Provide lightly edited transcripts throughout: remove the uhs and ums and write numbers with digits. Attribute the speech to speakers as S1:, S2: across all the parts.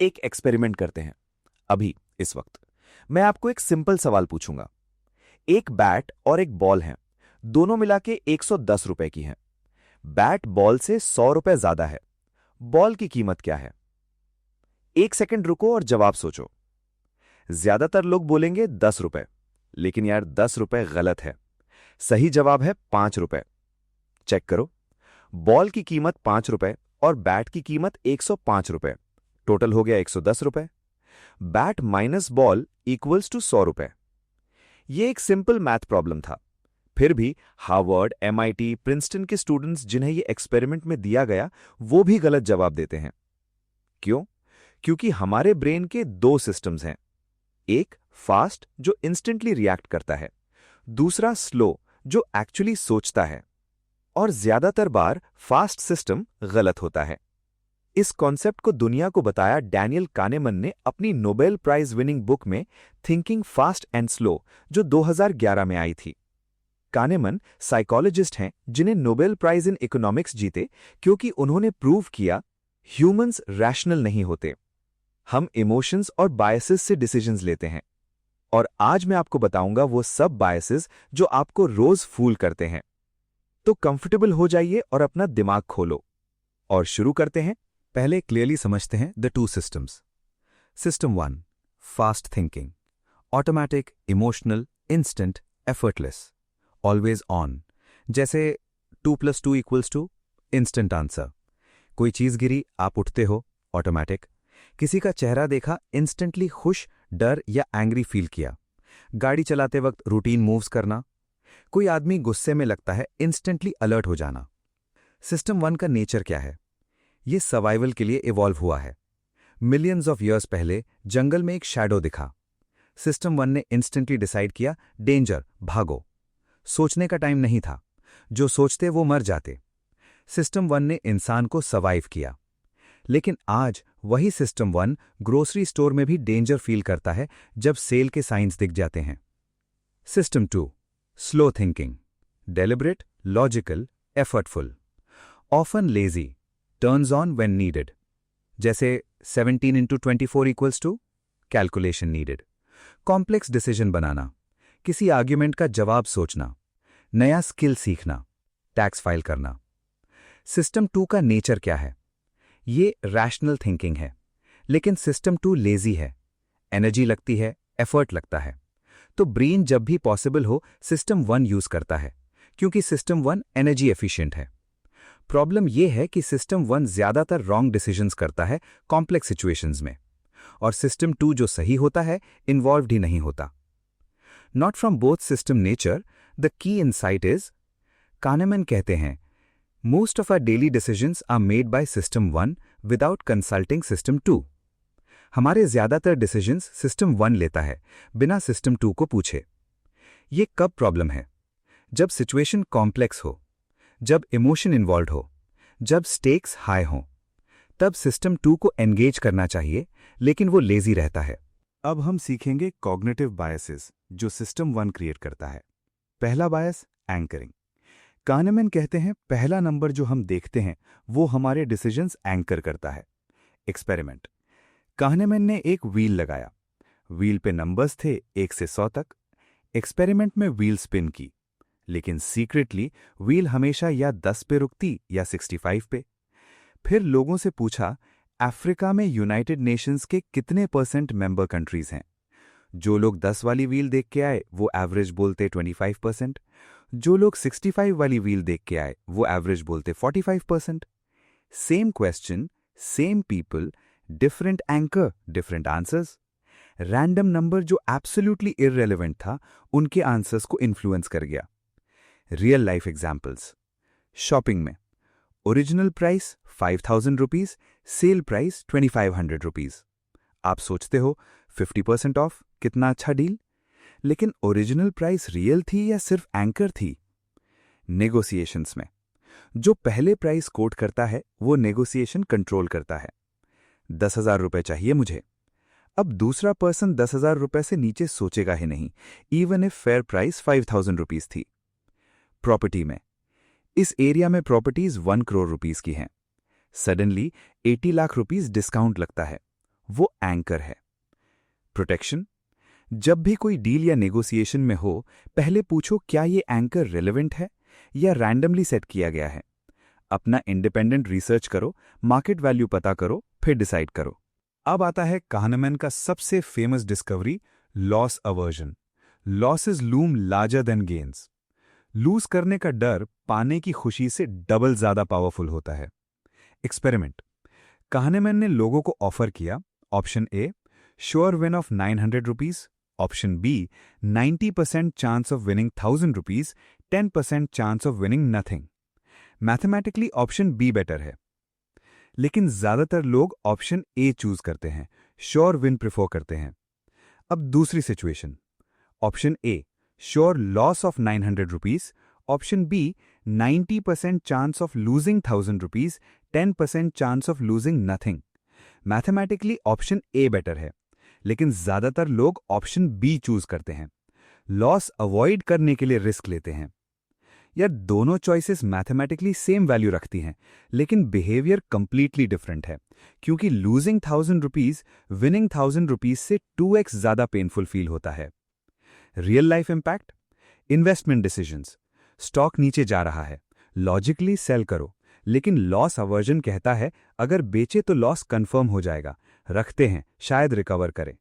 S1: एक एक्सपेरिमेंट करते हैं। अभी इस वक्त मैं आपको एक सिंपल सवाल पूछूंगा। एक बैट और एक बॉल हैं, दोनों मिला के 110 रुपए की हैं। बैट बॉल से 100 रुपए ज्यादा है। बॉल की कीमत क्या है? एक सेकंड रुको और जवाब सोचो। ज्यादातर लोग बोलेंगे 10 रुपए, लेकिन यार 10 रुपए गलत है। सही जवाब है 5 रुपए। चेक करो, बॉल की कीमत 5 रुपए और बैट की कीमत 105 रुपए। टोटल हो गया 110 रुपए। Bat minus ball equals to 100 रुपए। यह एक सिंपल मैथ प्रॉब्लम था। फिर भी हार्वर्ड, एमआईटी, प्रिंसटन के स्टूडेंट्स जिन्हें यह एक्सपेरिमेंट में दिया गया, वो भी गलत जवाब देते हैं। क्यों? क्योंकि हमारे ब्रेन के दो सिस्टम्स हैं। एक फास्ट, जो इंस्टेंटली रिएक्ट करता है। दूसरा स्लो, जो एक्चुअली सोचता है। और ज्यादातर बार फास्ट सिस्टम गलत होता है। इस कॉन्सेप्ट को दुनिया को बताया डैनियल कानेमन ने अपनी नोबेल प्राइज विनिंग बुक में थिंकिंग फास्ट एंड स्लो, जो 2011 में आई थी। कानेमन साइकोलॉजिस्ट हैं जिन्हें नोबेल प्राइज इन इकोनॉमिक्स जीते, क्योंकि उन्होंने प्रूव किया ह्यूमंस रैशनल नहीं होते। हम इमोशंस और बायसेस से डिसीजंस लेते हैं। और आज मैं आपको बताऊंगा वो सब बायसेस जो आपको रोज फूल करते हैं। तो कंफर्टेबल हो जाइए और अपना दिमाग खोलो और शुरू करते हैं।
S2: पहले क्लियरली समझते हैं the two systems. System 1, fast thinking, automatic, emotional, instant, effortless, always on. जैसे 2+2 = इंस्टेंट आंसर। कोई चीज गिरी, आप उठते हो, ऑटोमैटिक। किसी का चेहरा देखा, इंस्टेंटली खुश, डर या एंग्री फील किया। गाड़ी चलाते वक्त रूटीन मूव्स करना। कोई आदमी गुस्से में लगता है, इंस्टेंटली अलर्ट हो जाना। सिस्टम 1 का नेचर क्या है? ये सर्वाइवल के लिए इवॉल्व हुआ है। मिलियंस ऑफ ईयर्स पहले जंगल में एक शैडो दिखा। सिस्टम 1 ने इंस्टेंटली डिसाइड किया, डेंजर, भागो। सोचने का टाइम नहीं था। जो सोचते वो मर जाते। सिस्टम 1 ने इंसान को सर्वाइव किया। लेकिन आज वही सिस्टम 1 ग्रोसरी स्टोर में भी डेंजर फील करता है जब सेल के साइंस दिख जाते हैं। System 2, slow thinking, deliberate, logical, effortful, often lazy, turns on when needed. जैसे 17 × 24 = कैलकुलेशन नीडेड। कॉम्प्लेक्स डिसीजन बनाना, किसी आर्ग्यूमेंट का जवाब सोचना, नया स्किल सीखना, टैक्स फाइल करना। सिस्टम 2 का नेचर क्या है? ये रैशनल थिंकिंग है, लेकिन सिस्टम 2 लेजी है। एनर्जी लगती है, एफर्ट लगता है। तो ब्रेन जब भी पॉसिबल हो सिस्टम 1 यूज करता है, क्योंकि सिस्टम 1 एनर्जी एफिशिएंट है। प्रॉब्लम यह है कि सिस्टम 1 ज्यादातर रॉन्ग डिसीजंस करता है कॉम्प्लेक्स सिचुएशंस में, और सिस्टम 2 जो सही होता है इन्वॉल्वड ही नहीं होता। Not from both system nature, the key insight is, Kahneman कहते हैं, most of our daily decisions are made by system 1 without consulting system 2। हमारे ज्यादातर डिसीजंस सिस्टम 1 लेता है, बिना सिस्टम 2 को पूछे। ये कब प्रॉब्लम है? जब सिचुएशन कॉम्प्लेक्स हो, जब इमोशन इन्वॉल्व हो, जब स्टेक्स हाई हों। तब सिस्टम 2 को एंगेज करना चाहिए, लेकिन वो लेजी रहता है।
S3: अब हम सीखेंगे कॉग्निटिव बायसेस जो सिस्टम 1 क्रिएट करता है। पहला बायस, एंकरिंग। कानेमन कहते हैं पहला नंबर जो हम देखते हैं वो हमारे डिसीजंस एंकर करता है। एक्सपेरिमेंट। कानेमन ने एक व्हील लगाया। व्हील पे नंबर्स थे 1 से 100 तक। एक्सपेरिमेंट में व्हील स्पिन की, लेकिन सीक्रेटली व्हील हमेशा या 10 पे रुकती या 65 पे। फिर लोगों से पूछा, अफ्रीका में यूनाइटेड नेशंस के कितने % मेंबर कंट्रीज हैं? जो लोग 10 वाली व्हील देख के आए वो एवरेज बोलते 25%। जो लोग 65 वाली व्हील देख के आए वो एवरेज बोलते 45%। Same question, same people, different anchor, different answers. Random number जो एब्सोल्युटली इररेलेवेंट था उनके आंसर्स को इन्फ्लुएंस कर गया। Real life examples. शॉपिंग में original price 5000 rupees, sale price 2500 rupees. आप सोचते हो 50% ऑफ, कितना अच्छा डील। लेकिन ओरिजिनल प्राइस रियल थी या सिर्फ एंकर थी? नेगोशिएशंस में जो पहले प्राइस कोट करता है वो नेगोशिएशन कंट्रोल करता है। 10,000 रुपए चाहिए मुझे। अब दूसरा पर्सन 10,000 रुपए से नीचे सोचेगा ही नहीं, even if fair price 5,000 rupees थी। प्रॉपर्टी में इस एरिया में प्रॉपर्टीज 1 करोड़ रुपीज की हैं। सडनली 80 लाख रुपीज डिस्काउंट लगता है। वो एंकर है। प्रोटेक्शन, जब भी कोई डील या नेगोशिएशन में हो, पहले पूछो क्या ये एंकर रिलेवेंट है या रैंडमली सेट किया गया है। अपना इंडिपेंडेंट रिसर्च करो, मार्केट वैल्यू पता करो, फिर डिसाइड करो। अब आता है kahneman का सबसे famous discovery, loss aversion. Losses loom larger than gains. Lose करने का डर पाने की खुशी से डबल ज्यादा पावरफुल होता है। एक्सपेरिमेंट, kahneman ने लोगों को ऑफर किया, option A sure win of 900 rupees, option B 90% chance of winning 1000 rupees, 10% chance of winning nothing. Mathematically option B better है, लेकिन ज्यादातर लोग ऑप्शन ए चूज करते हैं, श्योर विन प्रिफर करते हैं। अब दूसरी situation, option A sure loss of 900 rupees, option B 90% chance of losing 1000 rupees, 10% chance of losing nothing. Mathematically option A better है, लेकिन ज्यादातर लोग ऑप्शन बी चूज करते हैं, लॉस अवॉइड करने के लिए रिस्क लेते हैं। यार दोनों चॉइसेस मैथमेटिकली सेम वैल्यू रखती हैं, लेकिन बिहेवियर कंप्लीटली डिफरेंट है, क्योंकि लूजिंग 1000 रुपीज विनिंग 1000 रुपीज से 2x ज्यादा पेनफुल फील होता है। Real life impact, investment decisions, stock नीचे जा रहा है, लॉजिकली सेल करो, लेकिन लॉस अवर्जन कहता है अगर बेचे तो लॉस कंफर्म हो जाएगा, रखते हैं शायद रिकवर करें।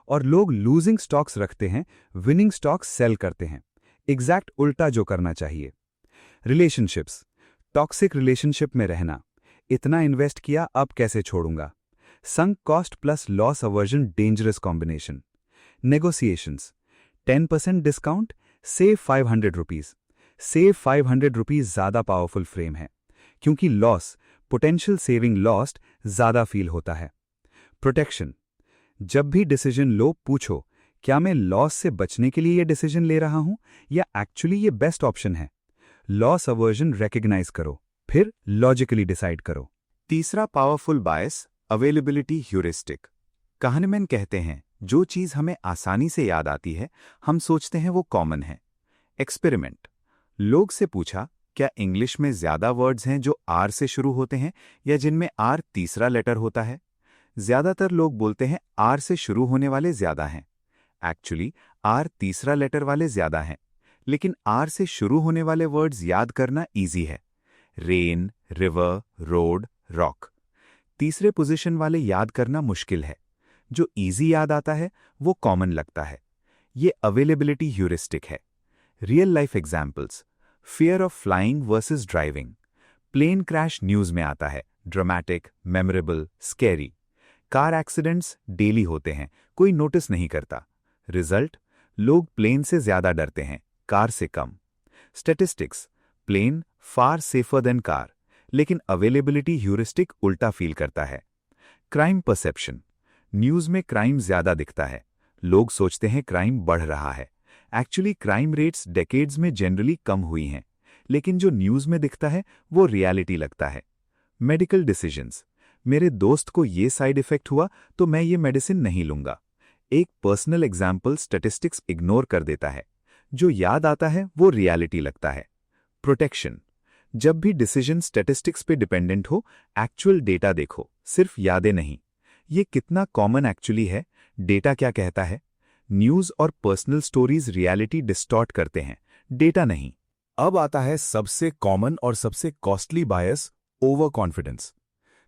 S3: और लोग लूजिंग स्टॉक्स रखते हैं, विनिंग स्टॉक्स सेल करते हैं, एग्जैक्ट उल्टा जो करना चाहिए। रिलेशनशिप्स, टॉक्सिक रिलेशनशिप में रहना, इतना इन्वेस्ट किया अब कैसे छोड़ूंगा, sunk cost plus loss aversion dangerous combination. Negotiations, 10% discount, save 500 rupees, save 500 rupees ज्यादा पावरफुल फ्रेम है, क्योंकि लॉस पोटेंशियल सेविंग लॉस्ट ज्यादा फील होता है। प्रोटेक्शन, जब भी डिसीजन लो पूछो क्या मैं लॉस से बचने के लिए यह डिसीजन ले रहा हूं या एक्चुअली ये बेस्ट ऑप्शन है। लॉस अवर्जन रिकग्नाइज करो, फिर लॉजिकली डिसाइड करो।
S4: तीसरा पावरफुल बायस, अवेलेबिलिटी ह्यूरिस्टिक। kahneman कहते हैं जो चीज हमें आसानी से याद आती है हम सोचते हैं वो कॉमन है। एक्सपेरिमेंट, लोग से पूछा क्या इंग्लिश में ज्यादा वर्ड्स हैं जो आर से शुरू होते हैं या जिनमें आर तीसरा लेटर होता है। ज्यादातर लोग बोलते हैं आर से शुरू होने वाले ज्यादा हैं। एक्चुअली आर तीसरा लेटर वाले ज्यादा हैं, लेकिन आर से शुरू होने वाले वर्ड्स याद करना इजी है। Rain, river, road, rock. तीसरे पोजीशन वाले याद करना मुश्किल है। जो इजी याद आता है वो कॉमन लगता है। ये अवेलेबिलिटी ह्यूरिस्टिक है। Real life examples, fear of flying versus driving. Plane crash news में आता है, dramatic, memorable, scary. Car accidents daily होते हैं, कोई नोटिस नहीं करता। रिजल्ट, लोग प्लेन से ज्यादा डरते हैं, कार से कम। स्टैटिस्टिक्स, प्लेन फार सेफर देन कार, लेकिन अवेलेबिलिटी ह्यूरिस्टिक उल्टा फील करता है। क्राइम परसेप्शन, न्यूज में क्राइम ज्यादा दिखता है, लोग सोचते हैं क्राइम बढ़ रहा है। एक्चुअली क्राइम रेट्स डेकेड्स में जनरली कम हुई हैं, लेकिन जो न्यूज में दिखता है वो रियलिटी लगता है। मेडिकल डिसीजंस, मेरे दोस्त को ये साइड इफेक्ट हुआ तो मैं ये मेडिसिन नहीं लूंगा। एक पर्सनल एग्जाम्पल स्टैटिस्टिक्स इग्नोर कर देता है, जो याद आता है वो रियलिटी लगता है। प्रोटेक्शन, जब भी डिसीजन स्टैटिस्टिक्स पे डिपेंडेंट हो, एक्चुअल डेटा देखो, सिर्फ यादें नहीं। ये कितना कॉमन एक्चुअली है, डेटा क्या कहता है। न्यूज और पर्सनल स्टोरीज रियलिटी डिस्टॉर्ट करते हैं, डेटा नहीं।
S3: अब आता है सबसे कॉमन और सबसे कॉस्टली बायस, ओवर कॉन्फिडेंस।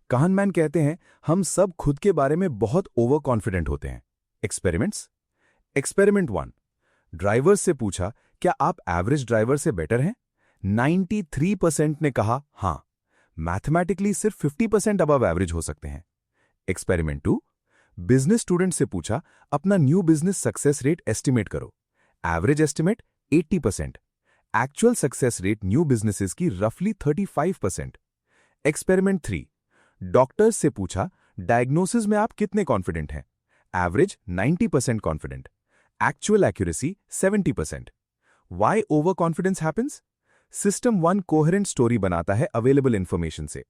S3: kahneman कहते हैं हम सब खुद के बारे में बहुत ओवर कॉन्फिडेंट होते हैं। एक्सपेरिमेंट्स, एक्सपेरिमेंट 1, ड्राइवर से पूछा क्या आप एवरेज ड्राइवर से बेटर हैं। 93% ने कहा हां, मैथमेटिकली सिर्फ 50% अबव एवरेज हो सकते हैं। एक्सपेरिमेंट 2, बिजनेस स्टूडेंट से पूछा अपना new business success rate estimate करो। Average estimate 80%, actual success rate new businesses की रफली 35%। एक्सपेरिमेंट 3, डॉक्टर्स से पूछा डायग्नोसिस में आप कितने कॉन्फिडेंट हैं। Average 90% confident, actual accuracy 70%। Why overconfidence happens? System 1 coherent story बनाता है अवेलेबल इंफॉर्मेशन से,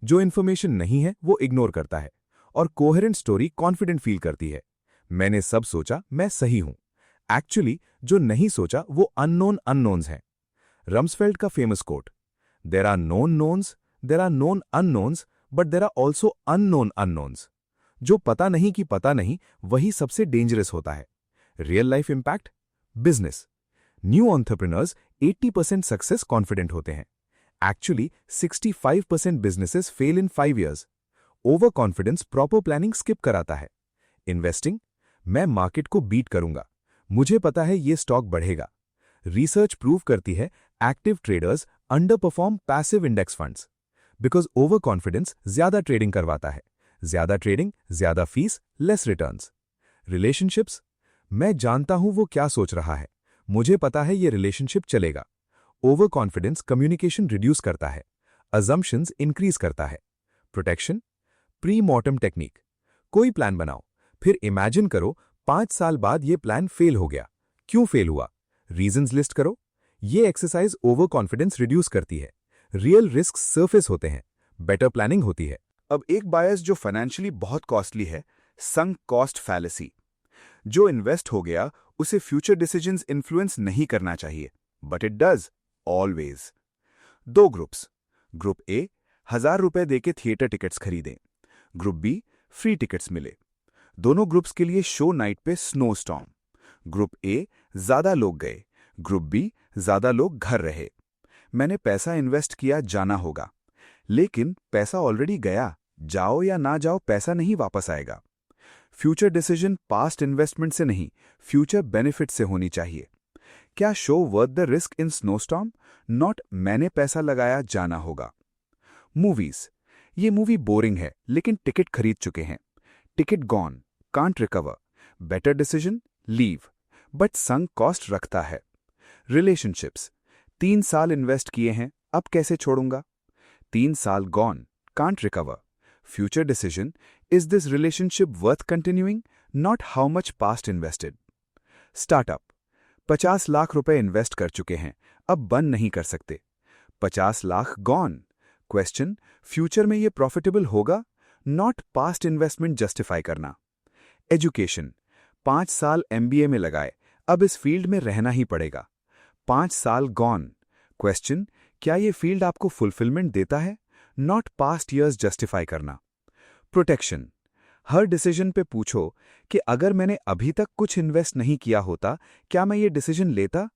S3: जो इंफॉर्मेशन नहीं है वो इग्नोर करता है, और कोहेरेंट स्टोरी कॉन्फिडेंट फील करती है, मैंने सब सोचा मैं सही हूं। एक्चुअली जो नहीं सोचा वो अननोन अननोन्स हैं। रम्सफेल्ड का famous quote, there are known knowns, there are known unknowns, but there are also unknown unknowns. जो पता नहीं कि पता नहीं, वही सबसे डेंजरस होता है। Real life impact, business. New entrepreneurs 80% success confident होते हैं। एक्चुअली 65% बिजनेसेस फेल इन 5 years। Over confidence proper planning skip कराता है। इन्वेस्टिंग, मैं मार्केट को बीट करूंगा, मुझे पता है ये स्टॉक बढ़ेगा। रिसर्च प्रूव करती है active traders under perform passive index funds, because over confidence ज्यादा ट्रेडिंग करवाता है। ज्यादा ट्रेडिंग, ज्यादा फीस, लेस रिटर्न्स। रिलेशनशिप्स, मैं जानता हूं वो क्या सोच रहा है, मुझे पता है ये रिलेशनशिप चलेगा। ओवर कॉन्फिडेंस कम्युनिकेशन रिड्यूस करता है, अजम्पशंस इंक्रीज करता है। Protection, pre mortem technique. कोई प्लान बनाओ, फिर इमेजिन करो 5 साल बाद ये प्लान फेल हो गया, क्यों फेल हुआ, रीजंस लिस्ट करो। ये एक्सरसाइज ओवर कॉन्फिडेंस रिड्यूस करती है। रियल रिस्क सरफेस होते हैं, बेटर प्लानिंग होती है।
S4: अब एक बायस जो फाइनेंशियली बहुत कॉस्टली है, संक कॉस्ट फैलेसी। जो इन्वेस्ट हो गया उसे फ्यूचर डिसीजंस इन्फ्लुएंस नहीं करना चाहिए, but it does always. 2 groups. Group A 1000 रुपए देके थिएटर टिकट्स खरीदें, ग्रुप बी फ्री टिकट्स मिले। दोनों ग्रुप्स के लिए शो नाइट पे स्नो स्टॉर्म। ग्रुप ए ज्यादा लोग गए, ग्रुप बी ज्यादा लोग घर रहे। मैंने पैसा इन्वेस्ट किया, जाना होगा, लेकिन पैसा ऑलरेडी गया, जाओ या ना जाओ पैसा नहीं वापस आएगा। फ्यूचर डिसीजन पास्ट इन्वेस्टमेंट से नहीं, फ्यूचर बेनिफिट से होनी चाहिए। क्या show worth the risk in snowstorm, not मैंने पैसा लगाया, जाना होगा। मूवीज, ये मूवी बोरिंग है लेकिन टिकट खरीद चुके हैं, ticket gone, can't recover, better decision leave, but sunk cost रखता है। रिलेशनशिप्स, 3 साल इन्वेस्ट किए हैं, अब कैसे छोड़ूंगा। 3 साल gone, can't recover. Future decision, is this relationship worth continuing, not how much past invested. Startup, 50 lakh रुपए इन्वेस्ट कर चुके हैं, अब बंद नहीं कर सकते, 50 लाख गॉन। क्वेश्चन, फ्यूचर में ये प्रॉफिटेबल होगा, नॉट पास्ट इन्वेस्टमेंट जस्टिफाई करना। एजुकेशन, 5 साल MBA में लगाए, अब इस फील्ड में रहना ही पड़ेगा, 5 साल गॉन। क्वेश्चन, क्या ये फील्ड आपको फुलफिलमेंट देता है, नॉट पास्ट ईयर्स जस्टिफाई करना। प्रोटेक्शन, हर डिसीजन पे पूछो कि अगर मैंने अभी तक कुछ इन्वेस्ट नहीं किया होता, क्या मैं ये डिसीजन लेता।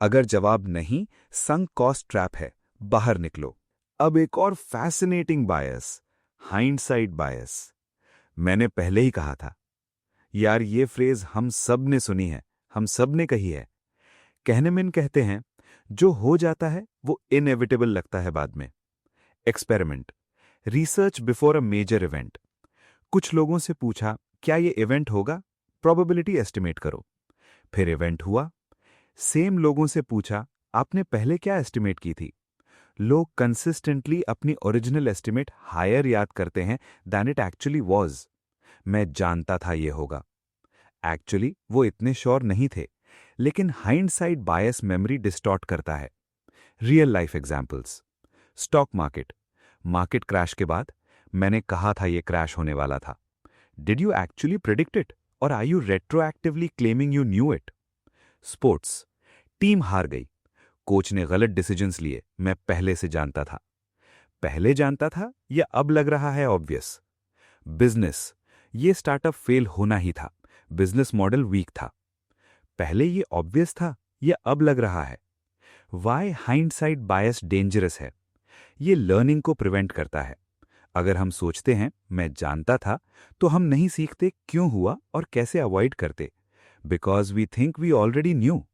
S4: अगर जवाब नहीं, संक कॉस्ट ट्रैप है, बाहर निकलो। अब एक और फैसिनेटिंग बायस, हाइंडसाइट बायस। मैंने पहले ही कहा था, यार ये फ्रेज हम सब ने सुनी है, हम सब ने कही है। कहनेमेन कहते हैं, जो हो जाता है वो इनएविटेबल लगता है बाद में। Experiment, research before a major event. कुछ लोगों से पूछा, क्या ये इवेंट होगा, प्रोबेबिलिटी एस्टिमेट करो। फिर इवेंट हुआ। सेम लोगों से पूछा, आपने पहले क्या एस्टिमेट की थी। लोग कंसिस्टेंटली अपनी ओरिजिनल एस्टिमेट हायर याद करते हैं दैन इट एक्चुअली वॉज। मैं जानता था ये होगा। एक्चुअली वो इतने श्योर नहीं थे, लेकिन हाइंडसाइट बायस मेमोरी डिस्टॉर्ट करता है। Real life examples, stock market. Market crash के बाद मैंने कहा था ये क्रैश होने वाला था। Did you actually predict it, और are you retroactively claiming you knew it. Sports, team हार गई, कोच ने गलत डिसीजंस लिए, मैं पहले से जानता था। पहले जानता था या अब लग रहा है ऑब्वियस। बिजनेस, ये स्टार्टअप फेल होना ही था, बिजनेस मॉडल वीक था। पहले ये ऑब्वियस था या अब लग रहा है। वाई हाइंडसाइट बायस डेंजरस है, ये लर्निंग को प्रिवेंट करता है। अगर हम सोचते हैं मैं जानता था, तो हम नहीं सीखते क्यों हुआ और कैसे अवॉइड करते, because we think we already knew.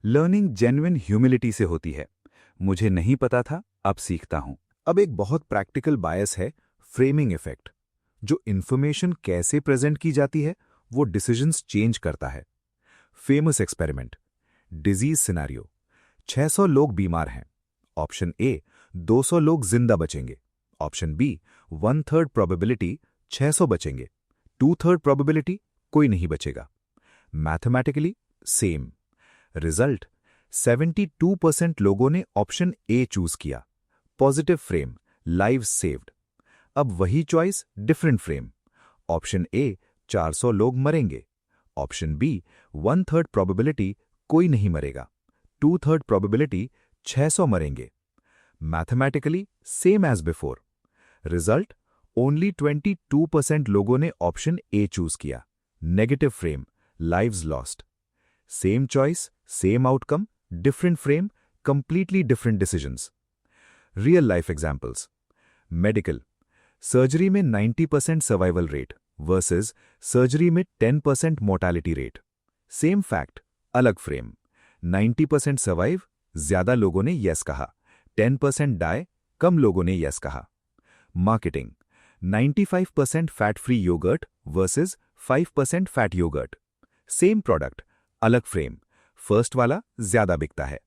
S4: Learning genuine humility से होती है, मुझे नहीं पता था, अब सीखता हूं।
S3: अब एक बहुत प्रैक्टिकल बायस है, फ्रेमिंग इफेक्ट। जो इन्फॉर्मेशन कैसे प्रेजेंट की जाती है वो डिसीजंस चेंज करता है। Famous experiment, disease scenario. 600 लोग बीमार हैं, ऑप्शन ए 200 लोग जिंदा बचेंगे, ऑप्शन बी 1/3 प्रोबेबिलिटी 600 बचेंगे, 2/3 प्रोबेबिलिटी कोई नहीं बचेगा। मैथमेटिकली सेम रिजल्ट, 72% लोगों ने ऑप्शन ए चूज किया, पॉजिटिव फ्रेम, लाइव सेव्ड। अब वही choice, different frame. Option A 400 लोग मरेंगे, ऑप्शन बी 1/3 प्रोबेबिलिटी कोई नहीं मरेगा, 2/3 प्रोबेबिलिटी 600 मरेंगे। Mathematically same as before. Result, only 22% लोगों ने ऑप्शन ए चूज किया। Negative frame, lives lost. Same choice, same outcome, different frame, completely different decisions. Real life examples. Medical, surgery में 90% survival rate versus surgery में 10% mortality rate. Same fact, अलग फ्रेम। 90% survive, ज्यादा लोगों ने यस कहा। 10% die, कम लोगों ने यस कहा। Marketing, 95% fat free yogurt versus 5% fat yogurt. Same product, अलग फ्रेम, फर्स्ट वाला ज्यादा बिकता है।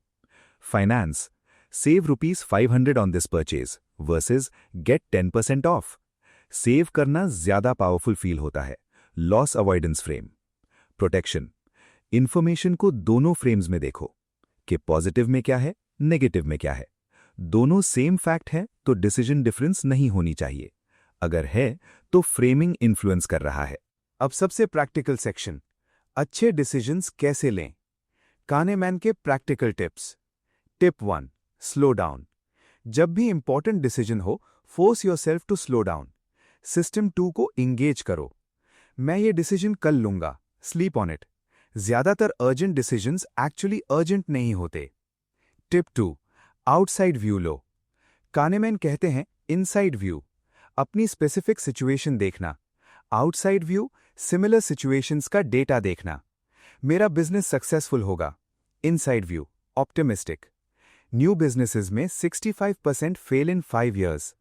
S3: Finance, save ₹500 on this purchase versus get 10% off. Save करना ज्यादा पावरफुल फील होता है। Loss avoidance frame. Protection, information को दोनों फ्रेम्स में देखो कि पॉजिटिव में क्या है, नेगेटिव में क्या है। दोनों सेम फैक्ट है तो डिसीजन डिफरेंस नहीं होनी चाहिए। अगर है तो फ्रेमिंग इन्फ्लुएंस कर रहा है।
S4: अब सबसे प्रैक्टिकल सेक्शन, अच्छे डिसीजंस कैसे लें। कानेमैन के practical tips. Tip 1, slow down. जब भी इंपॉर्टेंट डिसीजन हो, force yourself to slow down. System 2 को इंगेज करो। मैं ये डिसीजन कल लूंगा, स्लीप ऑन इट। ज्यादातर अर्जेंट डिसीजंस एक्चुअली अर्जेंट नहीं होते। टिप 2, आउटसाइड व्यू लो। कानेमैन कहते हैं इनसाइड व्यू, अपनी स्पेसिफिक सिचुएशन देखना। आउटसाइड व्यू, सिमिलर सिचुएशंस का डेटा देखना। मेरा बिजनेस सक्सेसफुल होगा। Inside view, optimistic. New businesses में 65% फेल इन 5 years।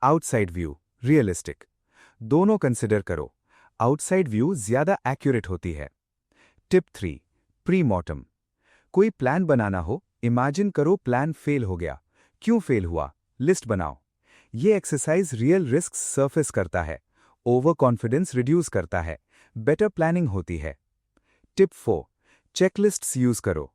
S4: Outside view, realistic. दोनों कंसिडर करो। आउटसाइड व्यू ज्यादा एक्यूरेट होती है। Tip 3, pre mortem. कोई प्लान बनाना हो, इमेजिन करो प्लान फेल हो गया, क्यों फेल हुआ, लिस्ट बनाओ। ये एक्सरसाइज रियल रिस्क सरफेस करता है, ओवर कॉन्फिडेंस रिड्यूस करता है, बेटर प्लानिंग होती है। टिप 4, चेकलिस्ट्स यूज करो।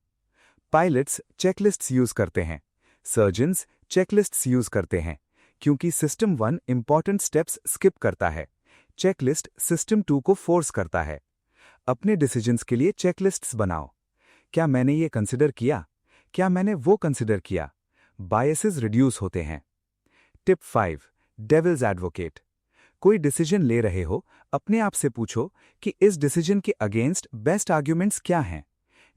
S4: पायलट्स चेकलिस्ट्स यूज करते हैं, सर्जन्स चेकलिस्ट्स यूज करते हैं, क्योंकि सिस्टम 1 इंपॉर्टेंट स्टेप्स स्किप करता है। चेकलिस्ट सिस्टम 2 को फोर्स करता है। अपने डिसीजंस के लिए चेकलिस्ट्स बनाओ। क्या मैंने ये कंसिडर किया, क्या मैंने वो कंसिडर किया। बायसेस रिड्यूस होते हैं। Tip 5, devil's advocate. कोई डिसीजन ले रहे हो, अपने आप से पूछो कि इस डिसीजन के अगेंस्ट बेस्ट आर्ग्यूमेंट्स क्या हैं।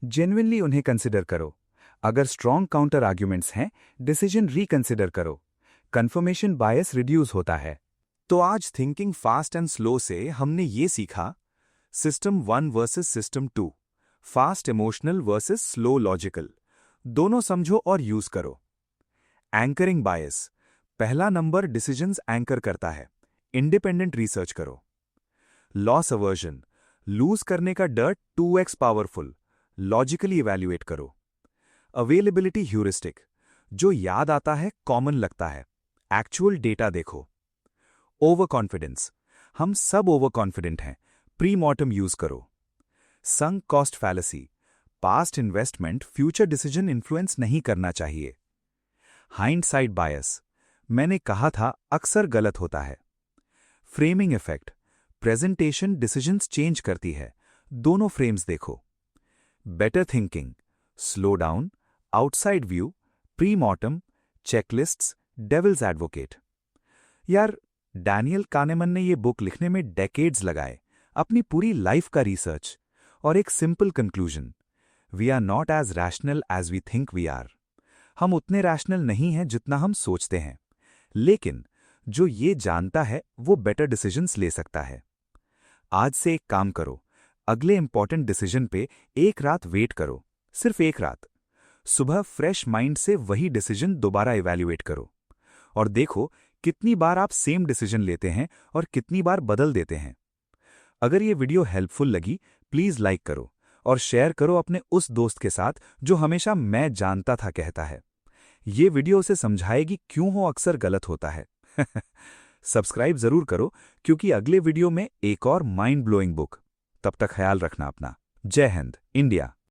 S4: जेन्युइनली उन्हें कंसिडर करो। अगर स्ट्रॉन्ग काउंटर आर्ग्यूमेंट्स हैं, डिसीजन रिकंसिडर करो। कंफर्मेशन बायस रिड्यूस होता है।
S3: तो आज थिंकिंग फास्ट एंड स्लो से हमने ये सीखा, system 1 versus system 2, fast emotional versus slow logical. दोनों समझो और यूज करो। एंकरिंग बायस, पहला नंबर डिसीजंस एंकर करता है, इंडिपेंडेंट रिसर्च करो। लॉस अवर्जन, लूज करने का डर 2x पावरफुल, लॉजिकली इवैल्यूएट करो। अवेलेबिलिटी ह्यूरिस्टिक, जो याद आता है कॉमन लगता है, एक्चुअल डेटा देखो। ओवर कॉन्फिडेंस, हम सब ओवर कॉन्फिडेंट हैं, प्री मॉर्टम यूज करो। Sunk cost fallacy, past investment future decision influence नहीं करना चाहिए। हाइंडसाइट बायस, मैंने कहा था अक्सर गलत होता है। Framing effect, presentation decisions change करती है, दोनों फ्रेम्स देखो। Better thinking, slow down, outside view, pre mortem, checklists, devil's advocate. यार, डैनियल कानेमन ने ये बुक लिखने में डेकेड्स लगाए, अपनी पूरी लाइफ का रिसर्च, और एक simple conclusion, we are not as rational as we think we are. हम उतने रैशनल नहीं हैं जितना हम सोचते हैं, लेकिन जो ये जानता है वो बेटर डिसीजंस ले सकता है। आज से एक काम करो, अगले इंपॉर्टेंट डिसीजन पे एक रात वेट करो, सिर्फ एक रात। सुबह फ्रेश माइंड से वही डिसीजन दोबारा इवैल्यूएट करो, और देखो कितनी बार आप सेम डिसीजन लेते हैं और कितनी बार बदल देते हैं। अगर ये वीडियो हेल्पफुल लगी, प्लीज लाइक करो और शेयर करो अपने उस दोस्त के साथ जो हमेशा मैं जानता था कहता है। ये वीडियो उसे समझाएगी क्यों हो अक्सर गलत होता है। सब्सक्राइब जरूर करो, क्योंकि अगले वीडियो में एक और माइंड ब्लोइंग बुक। तब तक ख्याल रखना अपना। जय हिंद, इंडिया।